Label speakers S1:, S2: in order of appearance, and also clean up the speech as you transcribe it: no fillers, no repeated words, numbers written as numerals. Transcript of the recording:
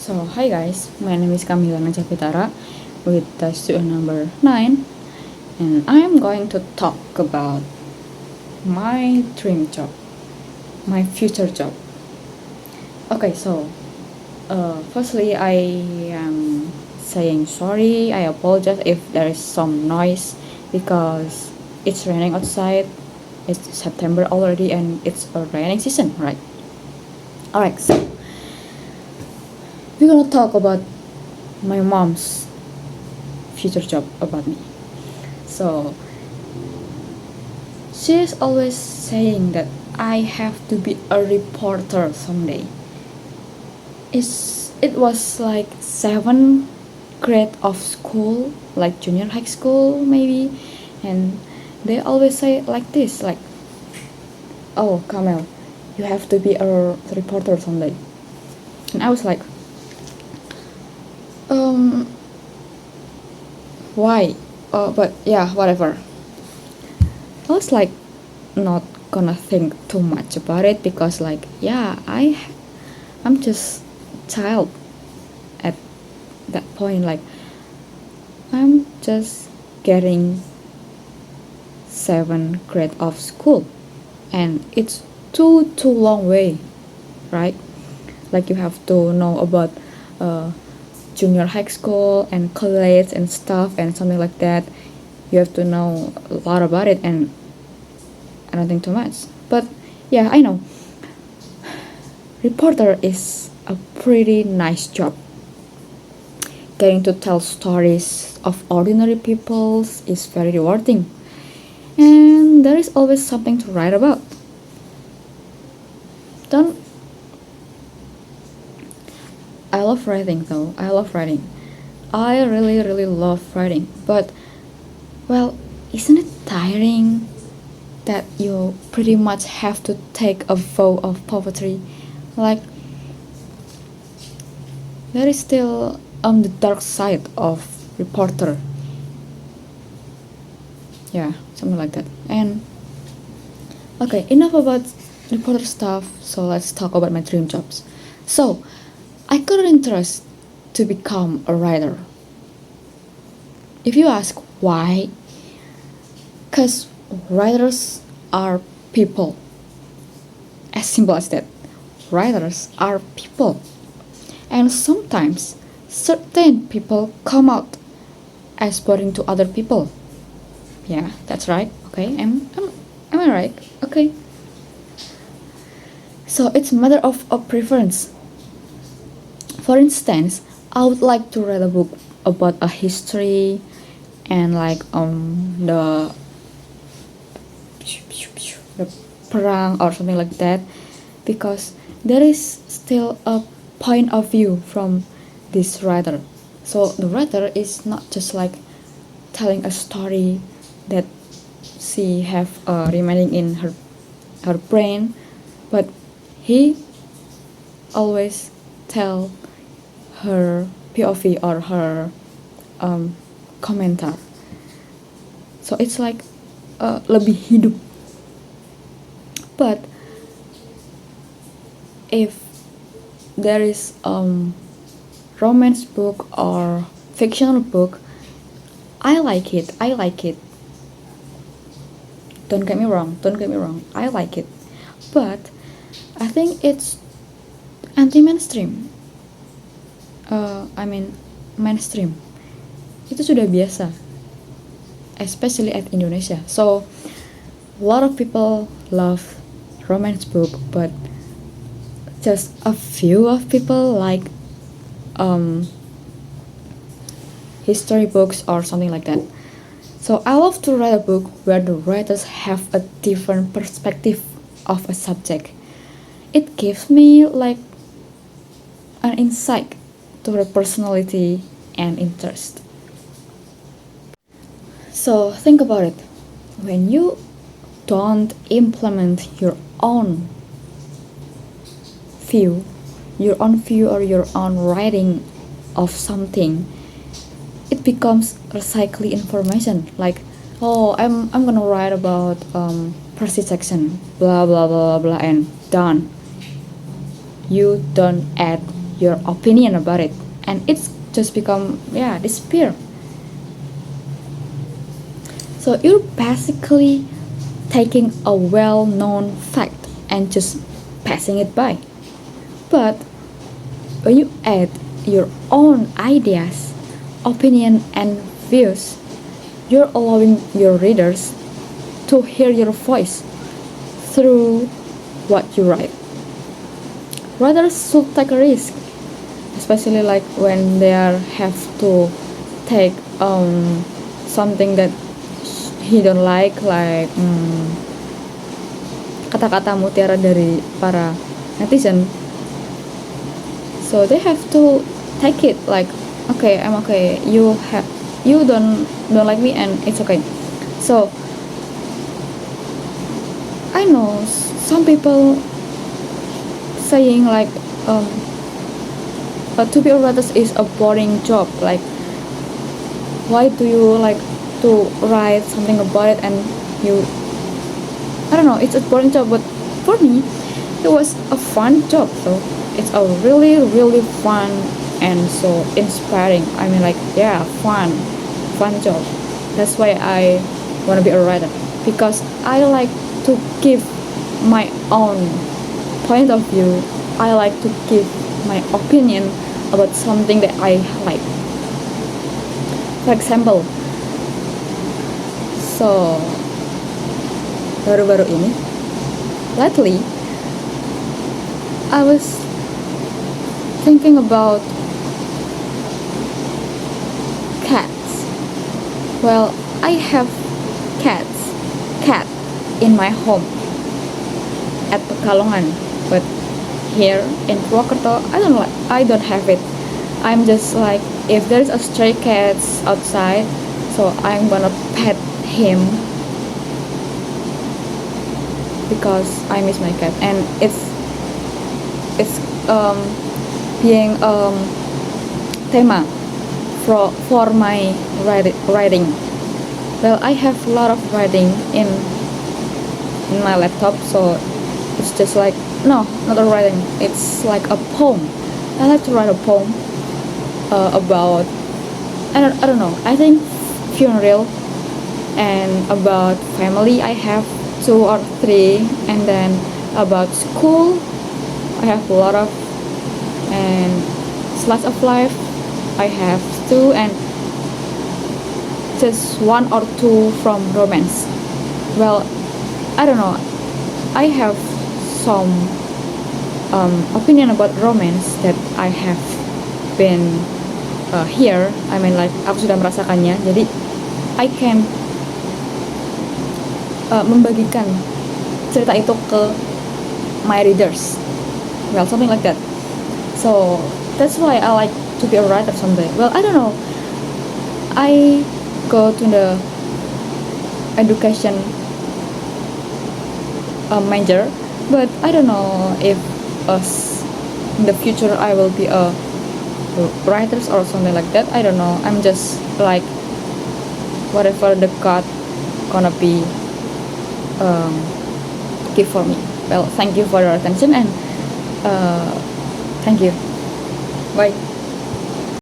S1: So, hi guys, my name is Camila Najapitara with the student number 9, and I'm going to talk about my dream job, my future job. Okay, so firstly, I am saying sorry, I apologize if there is some noise because it's raining outside. It's September already and it's a raining season, right? Alright, so we're gonna talk about my mom's future job about me. So she's always saying that I have to be a reporter someday. It was like 7th grade of school, like junior high school maybe, and they always say like this, like, oh Kamel, you have to be a reporter someday. And I was like, why? But yeah, whatever. I was like not gonna think too much about it because like yeah, I'm just child at that point, like I'm just getting 7th grade of school and it's too long way, right? Like you have to know about junior high school and college and stuff and something like that. You have to know a lot about it, and I don't think too much. But yeah, I know reporter is a pretty nice job. Getting to tell stories of ordinary people is very rewarding, and there is always something to write about. Don't I love writing though. I love writing. I really love writing. But well, isn't it tiring that you pretty much have to take a vow of poverty? Like there is still on the dark side of reporter. Yeah, something like that. And okay, enough about reporter stuff. So let's talk about my dream jobs. So I got an interest to become a writer. If you ask why, because writers are people. As simple as that. Writers are people. And sometimes certain people come out as boring to other people. Yeah, that's right. Okay, am I right? Okay. So it's a matter of a preference. For instance, I would like to read a book about a history and like the perang or something like that, because there is still a point of view from this writer. So the writer is not just like telling a story that she have remaining in her brain, but he always tell her POV or her komentar. So it's like lebih hidup. But if there is romance book or fictional book, I like it. Don't get me wrong. I like it. But I think it's anti-mainstream. Mainstream. Itu sudah biasa. Especially at Indonesia. So a lot of people love romance book, but just a few of people like history books or something like that. So I love to write a book where the writers have a different perspective of a subject. It gives me like an insight to her personality and interest. So think about it. When you don't implement your own view or your own writing of something, it becomes recycling information. Like, oh, I'm gonna write about Percy Jackson, blah blah blah blah, and done. You don't add your opinion about it, and it's just become disappear. So you're basically taking a well-known fact and just passing it by. But when you add your own ideas, opinion, and views, you're allowing your readers to hear your voice through what you write. Writers should take a risk, especially like when they have to take something that he don't like kata-kata mutiara dari para netizen. So they have to take it like, okay, I'm okay, you don't like me, and it's okay. So I know some people saying like to be a writer is a boring job, like why do you like to write something about it, and you, I don't know, it's a boring job. But for me it was a fun job. So it's a really really fun and so inspiring. I mean, like, yeah, fun job. That's why I want to be a writer, because I like to give my own point of view. I like to give my opinion about something that I like. For example, so baru-baru ini, lately I was thinking about cats. Well, I have cat in my home at Pekalongan, but here in Purwokerto I don't have it. I'm just like, if there's a stray cat outside, so I'm gonna pet him because I miss my cat, and it's being tema for my writing. Well, I have a lot of writing in my laptop, so it's just like, no, not a writing, it's like a poem. I like to write a poem about, I don't know, I think funeral, and about family I have 2 or 3, and then about school I have a lot of, and slice of life I have 2, and just 1 or 2 from romance. Well, I don't know, I have some opinion about romance that I have been here. I mean, like, aku sudah merasakannya, jadi I can membagikan cerita itu ke my readers. Well, something like that. So that's why I like to be a writer someday. Well, I don't know, I go to the education major, but I don't know if in the future I will be a writer or something like that. I don't know, I'm just like, whatever the God gonna be give for me. Well, thank you for your attention, and thank you, bye.